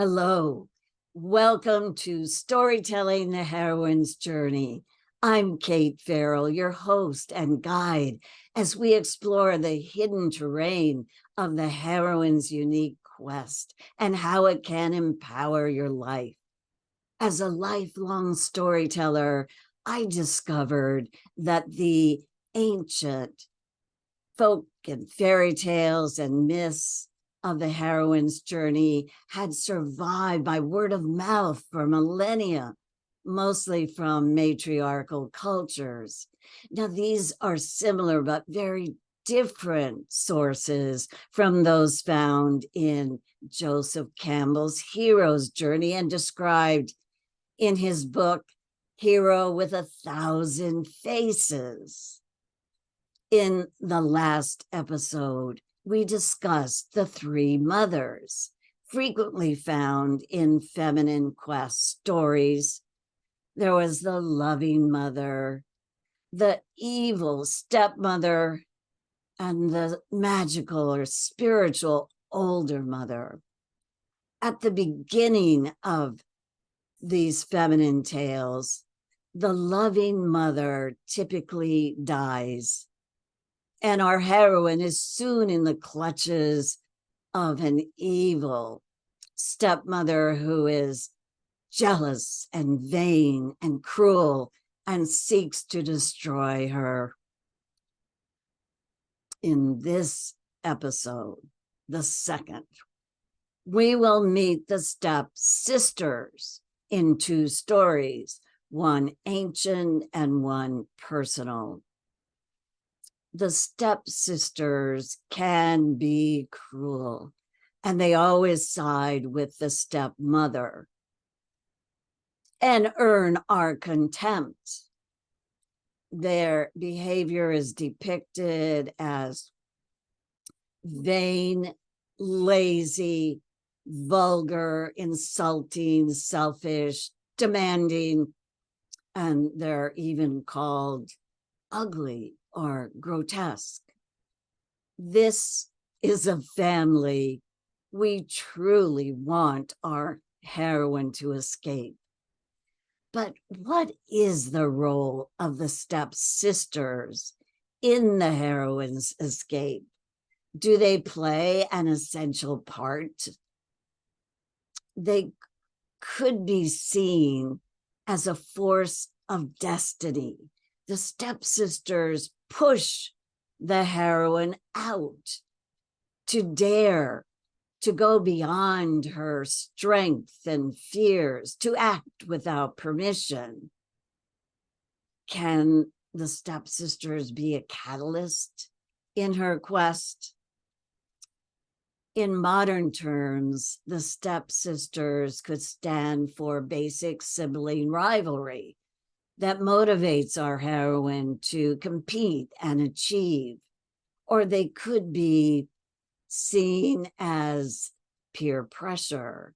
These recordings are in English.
Hello. Welcome to Storytelling the Heroine's Journey. I'm Kate Farrell, your host and guide, as we explore the hidden terrain of the heroine's unique quest and how it can empower your life. As a lifelong storyteller, I discovered that the ancient folk and fairy tales and myths of the heroine's journey had survived by word of mouth for millennia, mostly from matriarchal cultures. Now, these are similar but very different sources from those found in Joseph Campbell's hero's journey and described in his book, Hero with 1,000 Faces. In the last episode, we discussed the three mothers frequently found in feminine quest stories. There was the loving mother, the evil stepmother, and the magical or spiritual older mother. At the beginning of these feminine tales, the loving mother typically dies, and our heroine is soon in the clutches of an evil stepmother who is jealous and vain and cruel and seeks to destroy her. In this episode, the second, we will meet the stepsisters in two stories, one ancient and one personal. The stepsisters can be cruel, and they always side with the stepmother and earn our contempt. Their behavior is depicted as vain, lazy, vulgar, insulting, selfish, demanding, and they're even called ugly or grotesque. This is a family we truly want our heroine to escape. But what is the role of the stepsisters in the heroine's escape? Do they play an essential part? They could be seen as a force of destiny. The stepsisters push the heroine out to dare to go beyond her strength and fears, to act without permission. Can the stepsisters be a catalyst in her quest? In modern terms, the stepsisters could stand for basic sibling rivalry that motivates our heroine to compete and achieve, or they could be seen as peer pressure,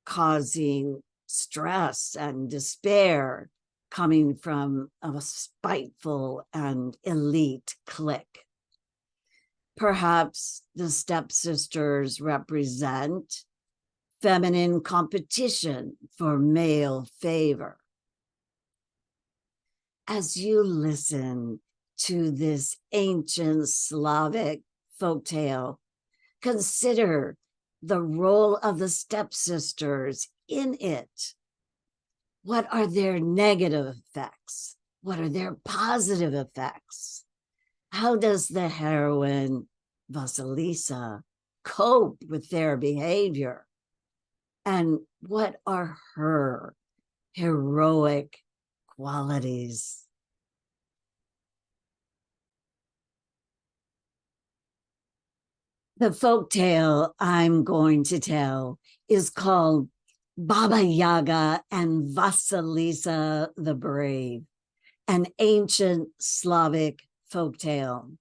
causing stress and despair coming from a spiteful and elite clique. Perhaps the stepsisters represent feminine competition for male favor. As you listen to this ancient Slavic folktale, consider the role of the stepsisters in it. What are their negative effects? What are their positive effects? How does the heroine, Vasilisa, cope with their behavior? And what are her heroic qualities? The folktale I'm going to tell is called Baba Yaga and Vasilisa the Brave, an ancient Slavic folktale.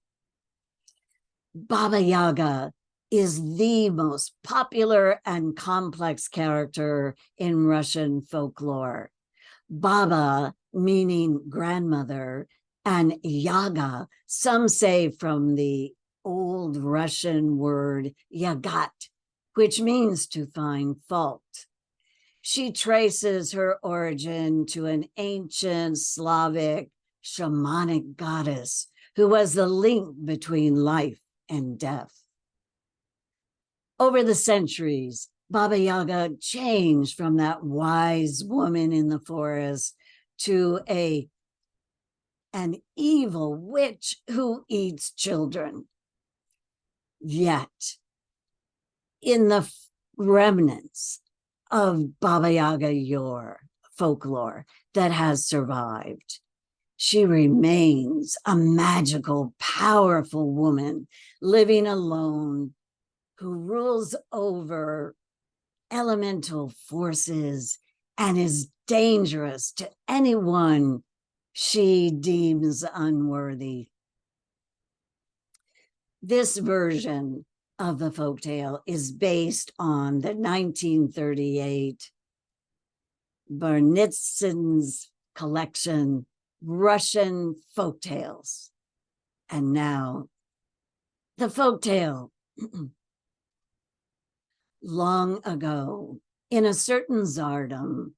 Baba Yaga is the most popular and complex character in Russian folklore. Baba, meaning grandmother, and Yaga, some say from the old Russian word yagat, which means to find fault. She traces her origin to an ancient Slavic shamanic goddess who was the link between life and death. Over the centuries, Baba Yaga changed from that wise woman in the forest to an evil witch who eats children. Yet, in the remnants of Baba Yaga folklore that has survived, she remains a magical, powerful woman living alone who rules over elemental forces and is dangerous to anyone she deems unworthy. This version of the folktale is based on the 1938 Bernitsin's collection, Russian Folktales. And now, the folktale. Long ago, in a certain tsardom,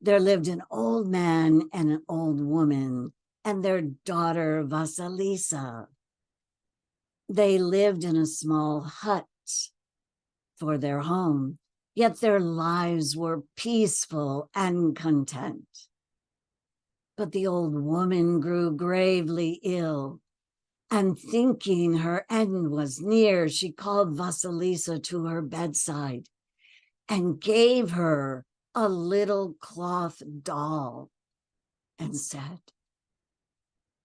there lived an old man and an old woman and their daughter Vasilisa. They lived in a small hut for their home, yet their lives were peaceful and content. But the old woman grew gravely ill, and thinking her end was near, she called Vasilisa to her bedside and gave her a little cloth doll and said,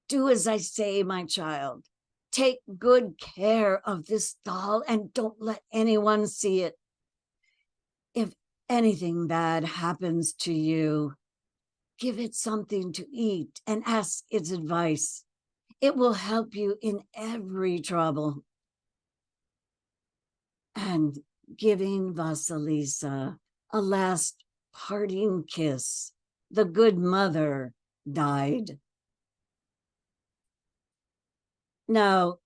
"Do as I say, my child. Take good care of this doll and don't let anyone see it. If anything bad happens to you, give it something to eat and ask its advice. It will help you in every trouble." And giving Vasilisa a last parting kiss, the good mother died. Now,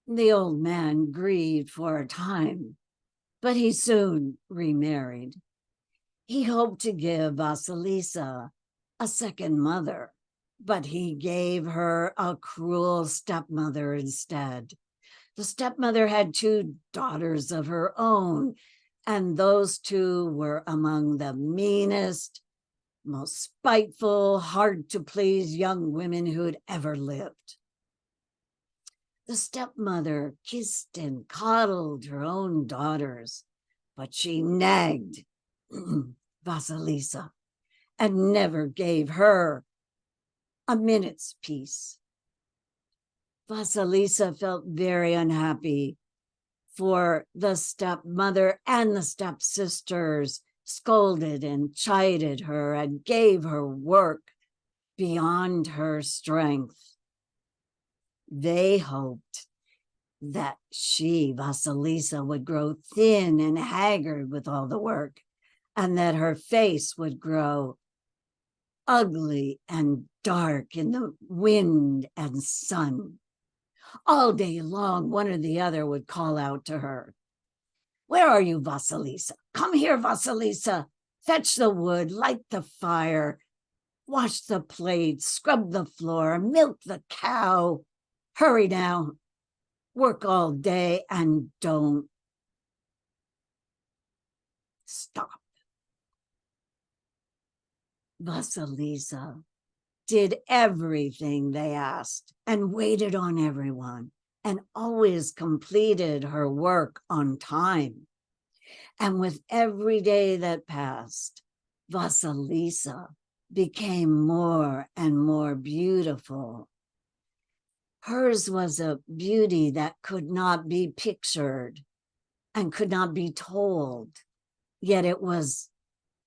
the old man grieved for a time, but he soon remarried. He hoped to give Vasilisa a second mother, but he gave her a cruel stepmother instead. The stepmother had two daughters of her own, and those two were among the meanest, most spiteful, hard-to-please young women who had ever lived. The stepmother kissed and coddled her own daughters, but she nagged Vasilisa and never gave her a minute's peace. Vasilisa felt very unhappy, for the stepmother and the stepsisters scolded and chided her and gave her work beyond her strength. They hoped that she, Vasilisa, would grow thin and haggard with all the work, and that her face would grow ugly and dark in the wind and sun. All day long, one or the other would call out to her, "Where are you, Vasilisa? Come here, Vasilisa. Fetch the wood, light the fire, wash the plates, scrub the floor, milk the cow. Hurry now. Work all day and don't stop." Vasilisa did everything they asked and waited on everyone and always completed her work on time. And with every day that passed, Vasilisa became more and more beautiful. Hers was a beauty that could not be pictured and could not be told, yet it was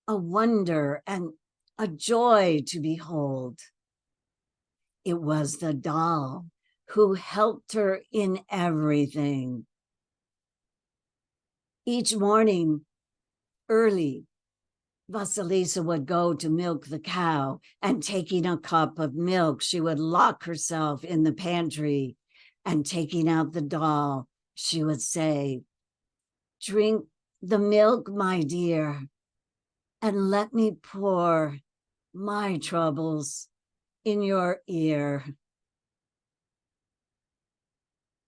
a wonder and a joy to behold. It was the doll who helped her in everything. Each morning, early, Vasilisa would go to milk the cow, and taking a cup of milk, she would lock herself in the pantry, and taking out the doll, she would say, "Drink the milk, my dear, and let me pour my troubles in your ear.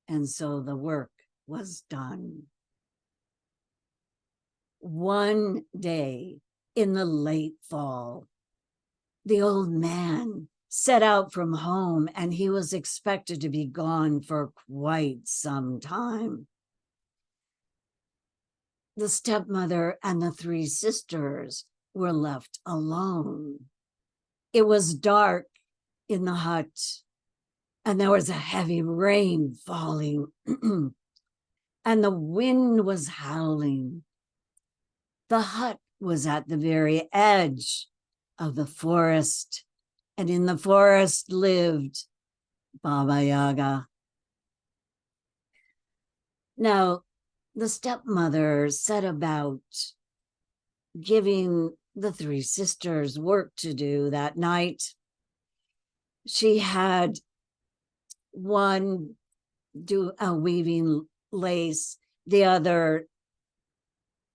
And so the work was done. One day in the late fall, the old man set out from home, and he was expected to be gone for quite some time. The stepmother and the three sisters were left alone. It was dark in the hut, and there was a heavy rain falling, and the wind was howling. The hut was at the very edge of the forest, and in the forest lived Baba Yaga. Now, the stepmother set about giving the three sisters work to do that night. She had one do a weaving lace, the other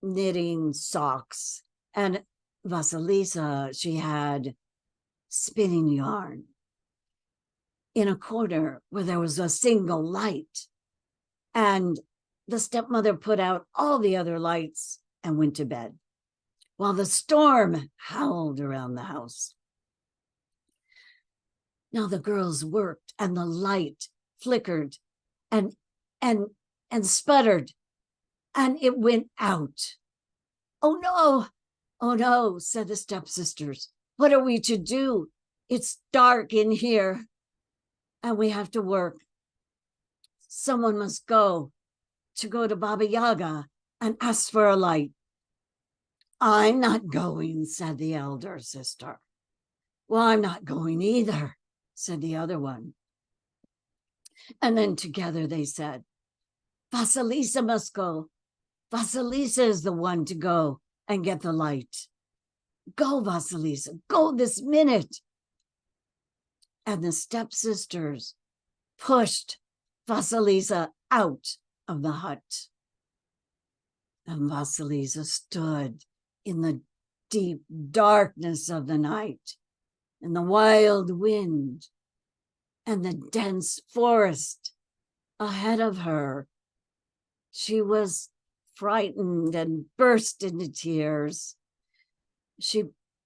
knitting socks, and Vasilisa, she had spinning yarn. In a corner where there was a single light, and the stepmother put out all the other lights and went to bed while the storm howled around the house. Now the girls worked, and the light flickered and sputtered, and it went out. Oh no, said the stepsisters. What are we to do? It's dark in here, and we have to work. Someone must go to Baba Yaga and ask for a light. I'm not going, said the elder sister. Well, I'm not going either, said the other one. And then together they said, Vasilisa must go. Vasilisa is the one to go and get the light. Go, Vasilisa, go this minute. And the stepsisters pushed Vasilisa out of the hut. And Vasilisa stood in the deep darkness of the night, and the wild wind, and the dense forest ahead of her. She was frightened and burst into tears. She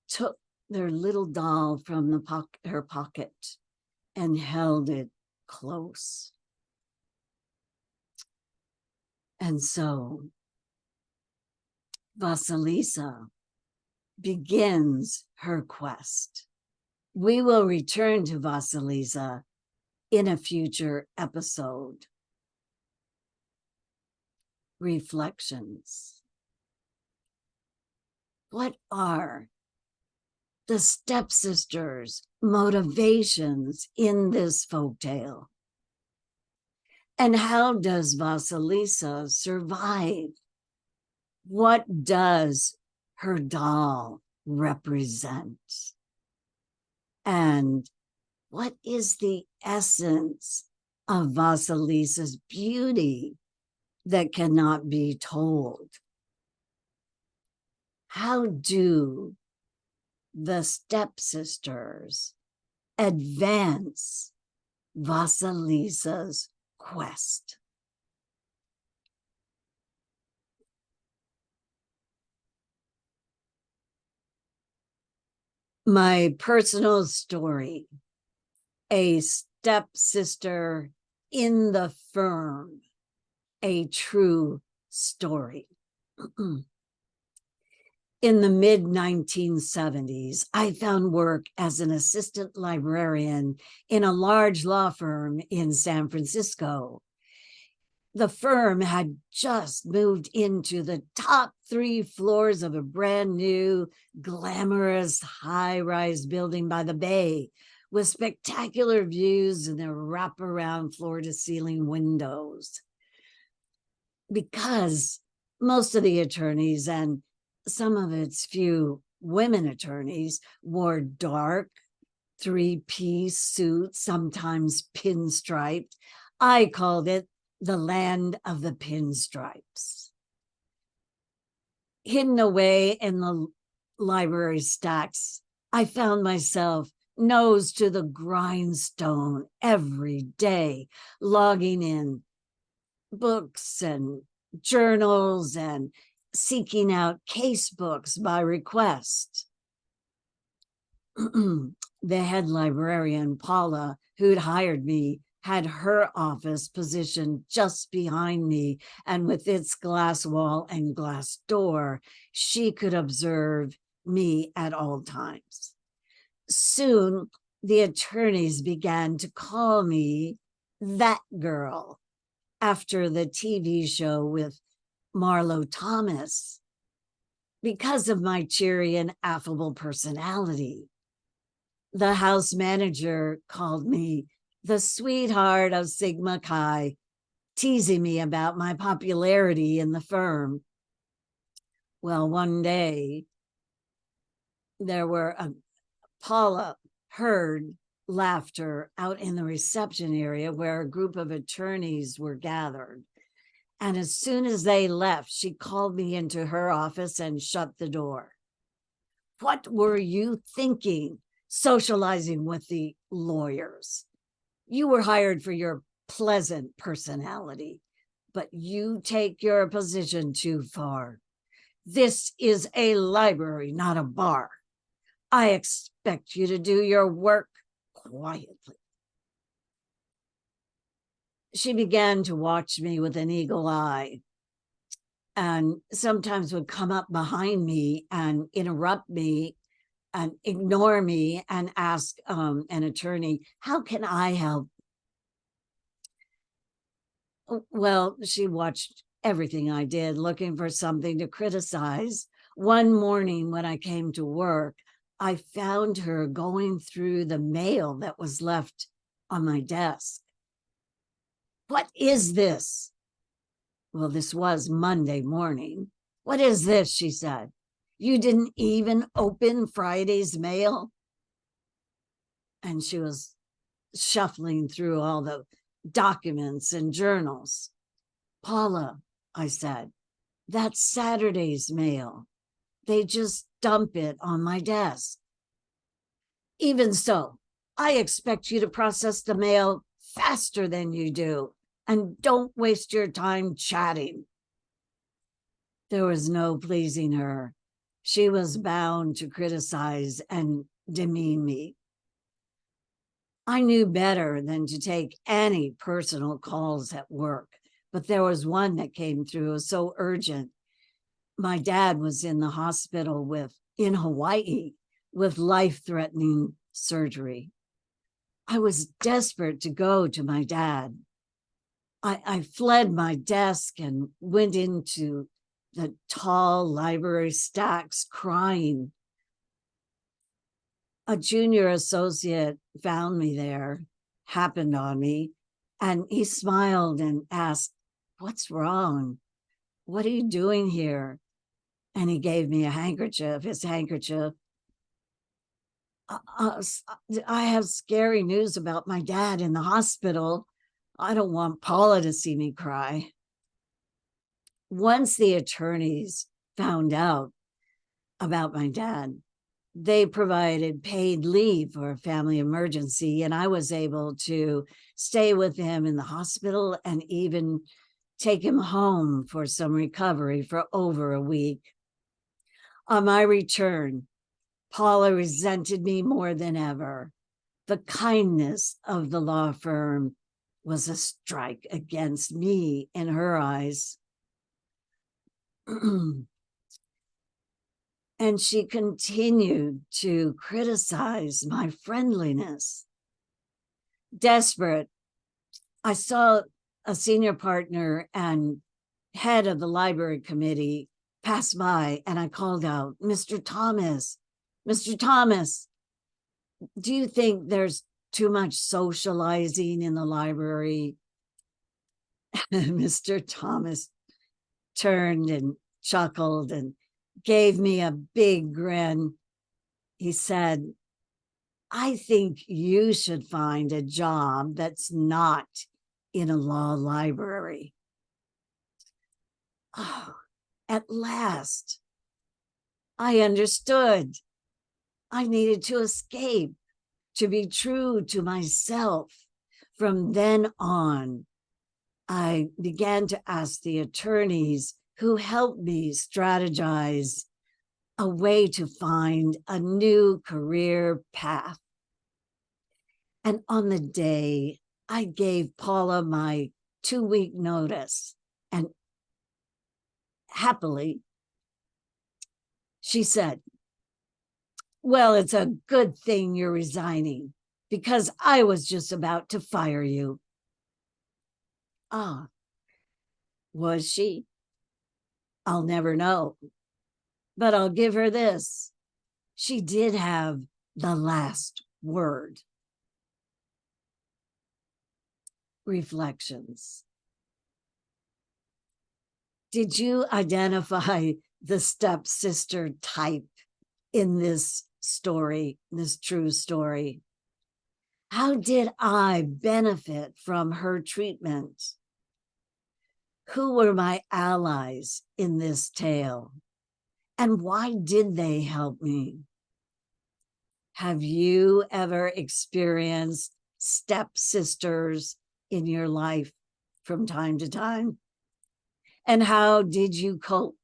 took their little doll from her pocket and held it close. And so Vasilisa begins her quest. We will return to Vasilisa in a future episode. Reflections. What are the stepsisters' motivations in this folktale? And how does Vasilisa survive? What does her doll represent? And what is the essence of Vasilisa's beauty that cannot be told? How do the stepsisters advance Vasilisa's quest? My personal story, a stepsister in the firm, a true story. In the mid-1970s, I found work as an assistant librarian in a large law firm in San Francisco. The firm had just moved into the top 3 floors of a brand new, glamorous, high-rise building by the bay with spectacular views and their wraparound floor-to-ceiling windows. Because most of the attorneys and some of its few women attorneys wore dark 3-piece suits, sometimes pinstriped, I called it the land of the pinstripes. Hidden away in the library stacks, I found myself nose to the grindstone every day, logging in books and journals and seeking out case books by request. The head librarian, Paula, who'd hired me, had her office positioned just behind me, and with its glass wall and glass door, she could observe me at all times. Soon, the attorneys began to call me that girl after the TV show with Marlo Thomas because of my cheery and affable personality. The house manager called me the sweetheart of Sigma Chi, teasing me about my popularity in the firm. Well, one day, Paula heard laughter out in the reception area where a group of attorneys were gathered. And as soon as they left, she called me into her office and shut the door. What were you thinking, socializing with the lawyers? You were hired for your pleasant personality, but you take your position too far. This is a library, not a bar. I expect you to do your work quietly. She began to watch me with an eagle eye and sometimes would come up behind me and interrupt me and ignore me and ask an attorney, how can I help? Well, she watched everything I did, looking for something to criticize. One morning when I came to work, I found her going through the mail that was left on my desk. What is this? Well, this was Monday morning. What is this? She said. You didn't even open Friday's mail? And she was shuffling through all the documents and journals. Paula, I said, that's Saturday's mail. They just dump it on my desk. Even so, I expect you to process the mail faster than you do, and don't waste your time chatting. There was no pleasing her. She was bound to criticize and demean me. I knew better than to take any personal calls at work, but there was one that came through so urgent. My dad was in the hospital in Hawaii with life-threatening surgery. I was desperate to go to my dad. I fled my desk and went into the tall library stacks crying. A junior associate found me there, happened on me, and he smiled and asked, what's wrong? What are you doing here? And he gave me his handkerchief. I have scary news about my dad in the hospital. I don't want Paula to see me cry. Once the attorneys found out about my dad, they provided paid leave for a family emergency, and I was able to stay with him in the hospital and even take him home for some recovery for over a week. On my return, Paula resented me more than ever. The kindness of the law firm was a strike against me in her eyes. And she continued to criticize my friendliness. Desperate, I saw a senior partner and head of the library committee pass by, and I called out, Mr. Thomas, do you think there's too much socializing in the library? Mr. Thomas turned and chuckled and gave me a big grin. He said, I think you should find a job that's not in a law library. Oh, at last, I understood. I needed to escape, to be true to myself. From then on, I began to ask the attorneys who helped me strategize a way to find a new career path. And on the day I gave Paula my 2-week notice, and happily, she said, "Well, it's a good thing you're resigning because I was just about to fire you." Ah, was she? I'll never know. But I'll give her this. She did have the last word. Reflections. Did you identify the stepsister type in this story, this true story? How did I benefit from her treatment? Who were my allies in this tale? And why did they help me? Have you ever experienced stepsisters in your life from time to time? And how did you cope?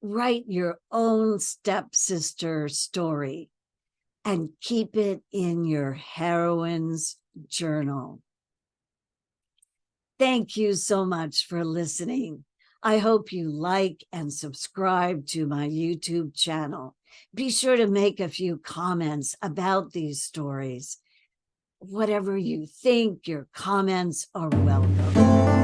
Write your own stepsister story and keep it in your heroine's journal. Thank you so much for listening. I hope you like and subscribe to my YouTube channel. Be sure to make a few comments about these stories. Whatever you think, your comments are welcome.